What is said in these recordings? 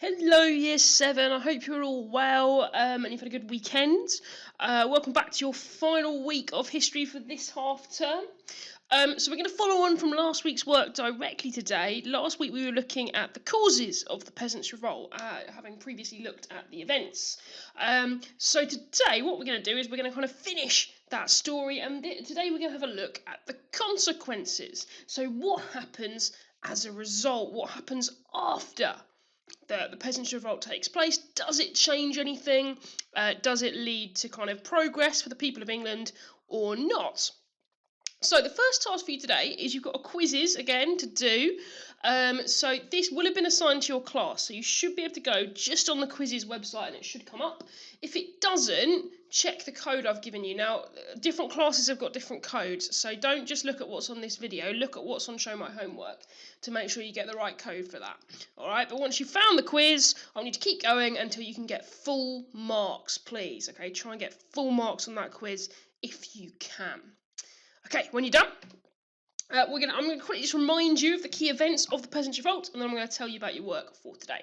Hello, Year 7. I hope you're all well and you've had a good weekend. Welcome back to your final week of history for this half term. So we're going to follow on from last week's work directly today. Last week we were looking at the causes of the Peasants' Revolt, having previously looked at the events. So today what we're going to do is we're going to kind of finish that story, and today we're going to have a look at the consequences. So what happens as a result? What happens after the Peasants' Revolt takes place? Does it change anything? Does it lead to kind of progress for the people of England or not? So the first task for you today is you've got a quizzes again to do. So this will have been assigned to your class, so you should be able to go just on the quizzes website and it should come up. If it doesn't, check the code I've given you. Now, different classes have got different codes, so don't just look at what's on this video, look at what's on Show My Homework to make sure you get the right code for that. Alright, but once you've found the quiz, I'll need to keep going until you can get full marks, please. Okay, try and get full marks on that quiz if you can. Okay, when you're done, I'm going to quickly just remind you of the key events of the Peasants' Revolt, and then I'm going to tell you about your work for today.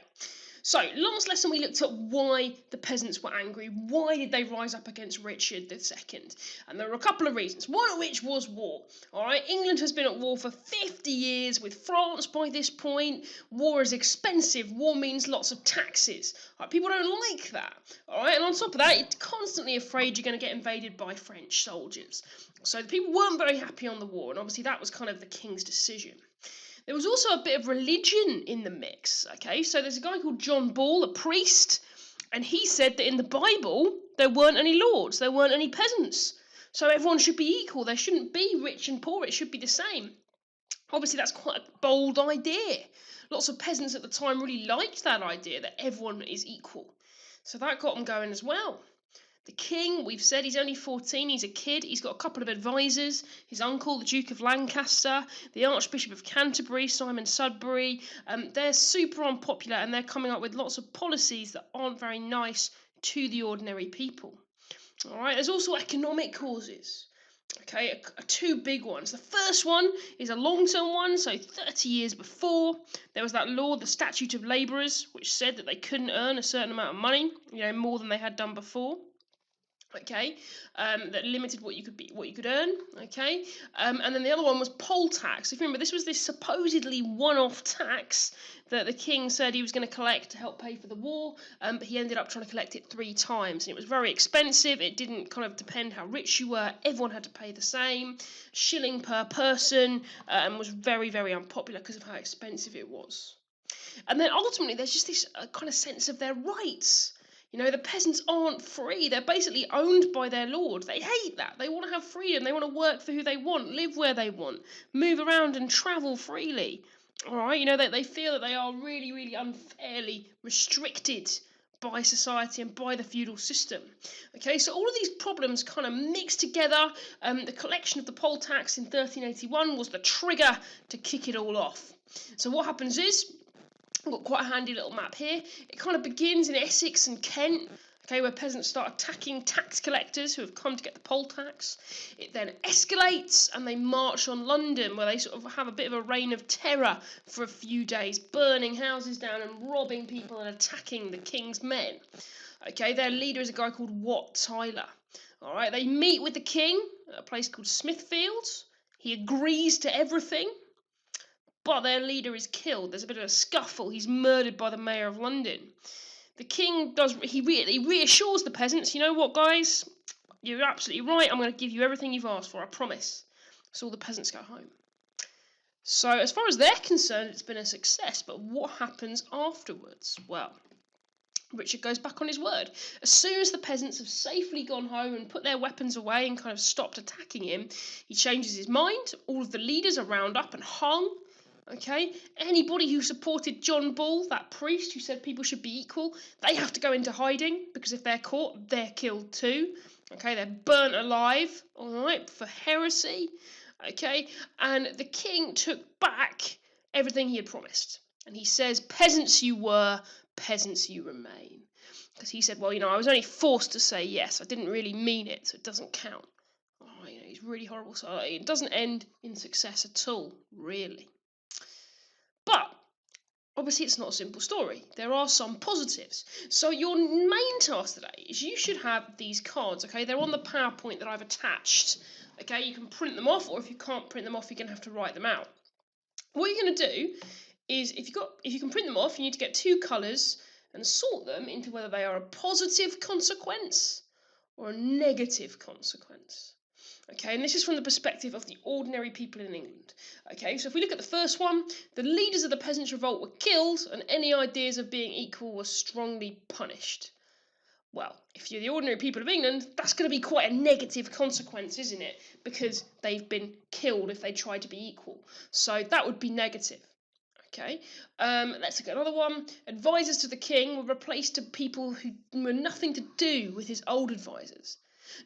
So, last lesson we looked at why the peasants were angry. Why did they rise up against Richard II? And there were a couple of reasons, one of which was war. Alright, England has been at war for 50 years with France by this point. War is expensive. War means lots of taxes. Right, people don't like that. Alright, and on top of that, you're constantly afraid you're going to get invaded by French soldiers. So the people weren't very happy on the war, and obviously that was kind of the king's decision. There was also a bit of religion in the mix, okay? So there's a guy called John Ball, a priest, and he said that in the Bible there weren't any lords, there weren't any peasants. So everyone should be equal, there shouldn't be rich and poor, it should be the same. Obviously that's quite a bold idea. Lots of peasants at the time really liked that idea, that everyone is equal. So that got them going as well. The king, we've said he's only 14, he's a kid, he's got a couple of advisors, his uncle, the Duke of Lancaster, the Archbishop of Canterbury, Simon Sudbury. They're super unpopular and they're coming up with lots of policies that aren't very nice to the ordinary people. Alright, there's also economic causes. Okay, two big ones. The first one is a long-term one, so 30 years before, there was that law, the Statute of Labourers, which said that they couldn't earn a certain amount of money, more than they had done before. Okay, that limited what you could earn. Okay, and then the other one was poll tax. If you remember, this was this supposedly one-off tax that the king said he was going to collect to help pay for the war, but he ended up trying to collect it 3 times, and it was very expensive. It didn't kind of depend how rich you were; everyone had to pay the same shilling per person, and was very, very unpopular because of how expensive it was. And then ultimately, there's just this kind of sense of their rights. The peasants aren't free. They're basically owned by their lord. They hate that. They want to have freedom. They want to work for who they want, live where they want, move around and travel freely. All right, they feel that they are really, really unfairly restricted by society and by the feudal system. Okay, so all of these problems kind of mix together. The collection of the poll tax in 1381 was the trigger to kick it all off. So what happens is, I've got quite a handy little map here. It kind of begins in Essex and Kent, okay, where peasants start attacking tax collectors who have come to get the poll tax. It then escalates and they march on London, where they sort of have a bit of a reign of terror for a few days, burning houses down and robbing people and attacking the king's men. Okay, their leader is a guy called Wat Tyler. All right, they meet with the king at a place called Smithfield. He agrees to everything. But their leader is killed. There's a bit of a scuffle. He's murdered by the mayor of London. The king he reassures the peasants, you know what, guys? You're absolutely right. I'm going to give you everything you've asked for, I promise. So all the peasants go home. So as far as they're concerned, it's been a success. But what happens afterwards? Well, Richard goes back on his word. As soon as the peasants have safely gone home and put their weapons away and kind of stopped attacking him, he changes his mind. All of the leaders are round up and hung. Okay, anybody who supported John Ball, that priest who said people should be equal, they have to go into hiding, because if they're caught, they're killed too. Okay, they're burnt alive, alright, for heresy. Okay, and the king took back everything he had promised. And he says, peasants you were, peasants you remain. Because he said, well, I was only forced to say yes, I didn't really mean it, so it doesn't count. Oh, he's really horrible. So it doesn't end in success at all, really. But obviously it's not a simple story. There are some positives. So your main task today is you should have these cards, okay? They're on the PowerPoint that I've attached, okay? You can print them off, or if you can't print them off, you're going to have to write them out. What you're going to do is, if you can print them off, you need to get two colours and sort them into whether they are a positive consequence or a negative consequence. Okay, and this is from the perspective of the ordinary people in England. Okay, so if we look at the first one, the leaders of the Peasants' Revolt were killed and any ideas of being equal were strongly punished. Well, if you're the ordinary people of England, that's going to be quite a negative consequence, isn't it? Because they've been killed if they try to be equal. So that would be negative. Okay, let's look at another one. Advisors to the king were replaced to people who were nothing to do with his old advisors.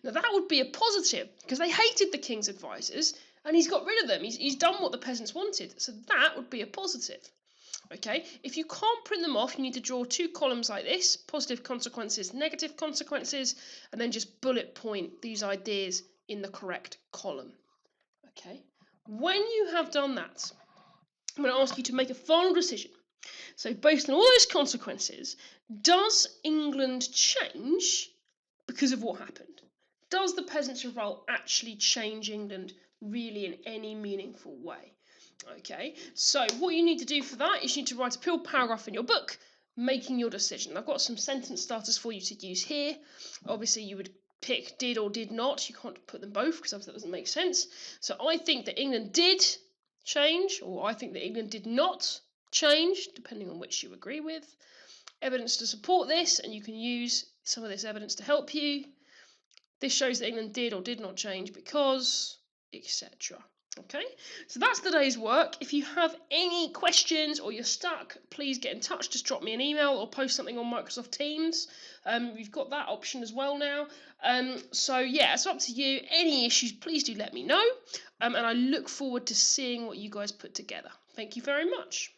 Now that would be a positive, because they hated the king's advisors, and he's got rid of them. He's done what the peasants wanted, so that would be a positive. Okay, if you can't print them off, you need to draw two columns like this: positive consequences, negative consequences, and then just bullet point these ideas in the correct column. Okay, when you have done that, I'm going to ask you to make a final decision. So based on all those consequences, does England change because of what happened? Does the Peasants' Revolt actually change England really in any meaningful way? Okay, so what you need to do for that is you need to write a full paragraph in your book making your decision. I've got some sentence starters for you to use here. Obviously you would pick did or did not. You can't put them both because that doesn't make sense. So I think that England did change, or I think that England did not change, depending on which you agree with. Evidence to support this, and you can use some of this evidence to help you. This shows that England did or did not change because, etc. Okay, so that's the day's work. If you have any questions or you're stuck, please get in touch. Just drop me an email or post something on Microsoft Teams. We've got that option as well now. So yeah, it's up to you. Any issues, please do let me know. And I look forward to seeing what you guys put together. Thank you very much.